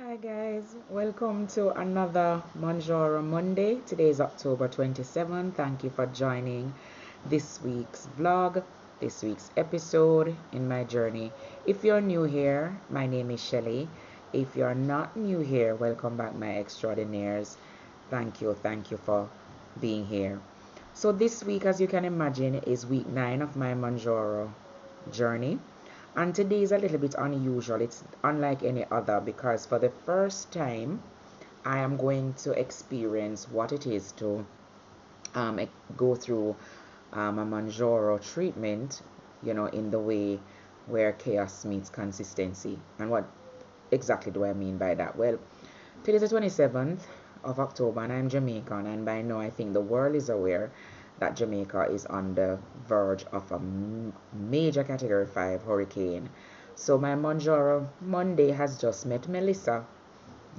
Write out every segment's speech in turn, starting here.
Hi guys, welcome to another Mounjaro Monday. Today is October 27th. Thank you for joining this week's vlog, this week's episode in my journey. If you're new here, my name is Shelly. If you're not new here, welcome back my extraordinaires. Thank you for being here. So this week, as you can imagine, is week 9 of my Mounjaro journey. And today is a little bit unusual. It's unlike any other because for the first time, I am going to experience what it is to go through a Mounjaro treatment, in the way where chaos meets consistency. And what exactly do I mean by that? Well, today is the 27th of October and I'm Jamaican, and by now I think the world is aware that Jamaica is on the verge of a major Category 5 hurricane. So my Mounjaro Monday has just met Melissa.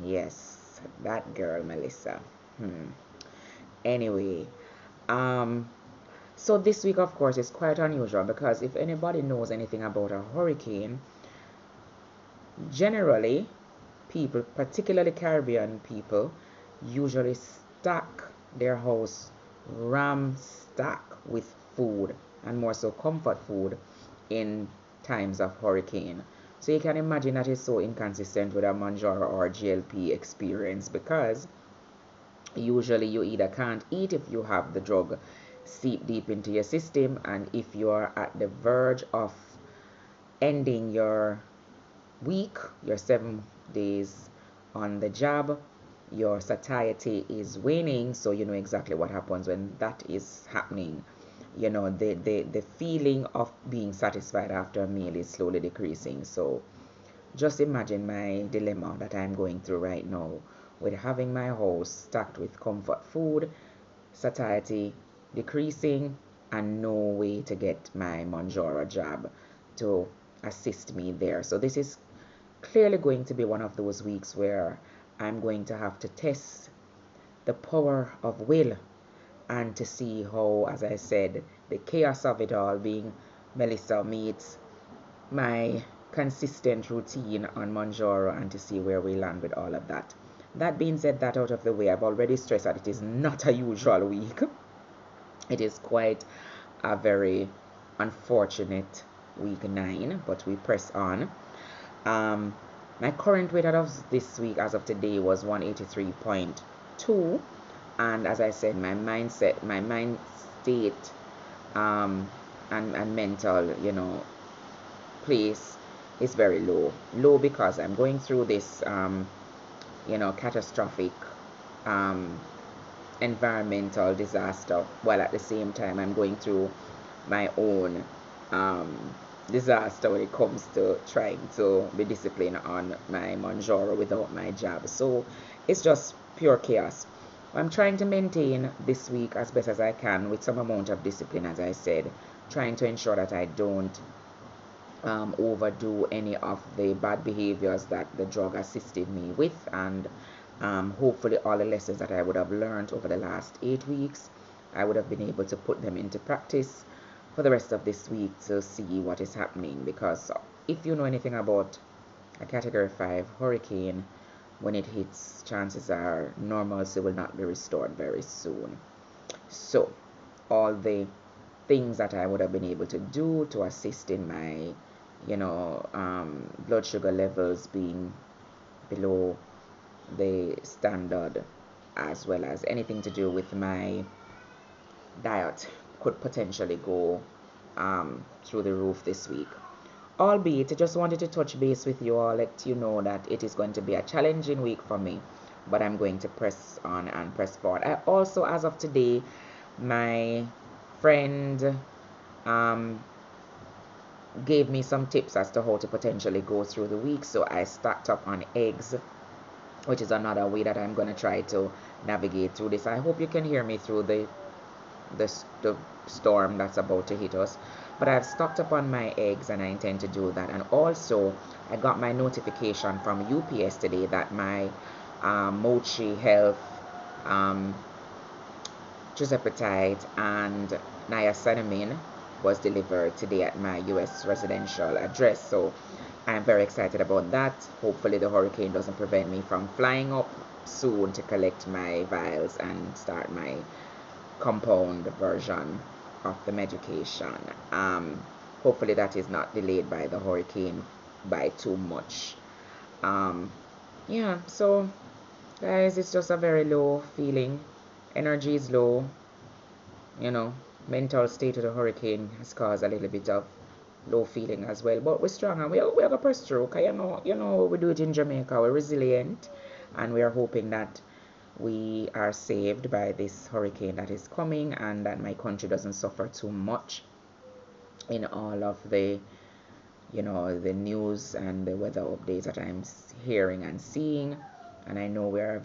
Yes, that girl Melissa. Anyway, um, so this week of course is quite unusual because if anybody knows anything about a hurricane, generally people, particularly Caribbean people, usually stack their house ram stack with food, and more so comfort food in times of hurricane. So you can imagine that is so inconsistent with a Mounjaro or GLP experience because usually you either can't eat if you have the drug seep deep into your system, and if you are at the verge of ending your week, your 7 days on the job, your satiety is waning, so you know exactly what happens when that is happening. The feeling of being satisfied after a meal is slowly decreasing. So just imagine my dilemma that I'm going through right now with having my house stacked with comfort food, satiety decreasing, and no way to get my Mounjaro jab to assist me there. So this is clearly going to be one of those weeks where I'm going to have to test the power of will and to see how, as I said, the chaos of it all being Melissa meets my consistent routine on Mounjaro, and to see where we land with all of that. That being said, that out of the way, I've already stressed that it is not a usual week. It is quite a very unfortunate week 9, but we press on. Um, my current weight out of this week as of today was 183.2, and as I said, my mindset, my mind state, um, and mental, place is very low because I'm going through this catastrophic um, environmental disaster, while at the same time I'm going through my own um, disaster when it comes to trying to be disciplined on my Mounjaro without my jab. So it's just pure chaos. I'm trying to maintain this week as best as I can with some amount of discipline, as I said, trying to ensure that I don't overdo any of the bad behaviors that the drug assisted me with, and hopefully all the lessons that I would have learned over the last 8 weeks, I would have been able to put them into practice for the rest of this week to see what is happening. Because if you know anything about a Category 5 hurricane, when it hits, chances are normalcy will not be restored very soon. So all the things that I would have been able to do to assist in my blood sugar levels being below the standard, as well as anything to do with my diet, could potentially go through the roof this week. Albeit, I just wanted to touch base with you all, let you know that it is going to be a challenging week for me, but I'm going to press on and press forward. I also, as of today, my friend gave me some tips as to how to potentially go through the week. So I stocked up on eggs, which is another way that I'm going to try to navigate through this. I hope you can hear me through the storm that's about to hit us. But I've stocked up on my eggs and I intend to do that. And also, I got my notification from UPS today that my Mochi Health Trizepatide and niacinamide was delivered today at my US residential address. So I'm very excited about that. Hopefully the hurricane doesn't prevent me from flying up soon to collect my vials and start my compound version of the medication. Hopefully that is not delayed by the hurricane by too much. um, yeah, so guys, it's just a very low feeling. Energy is low, you know. Mental state of the hurricane has caused a little bit of low feeling as well. But we're strong and we're gonna press through. Cause you know we do it in Jamaica. We're resilient, and we are hoping that we are saved by this hurricane that is coming, and that my country doesn't suffer too much in all of the the news and the weather updates that I'm hearing and seeing. And I know we are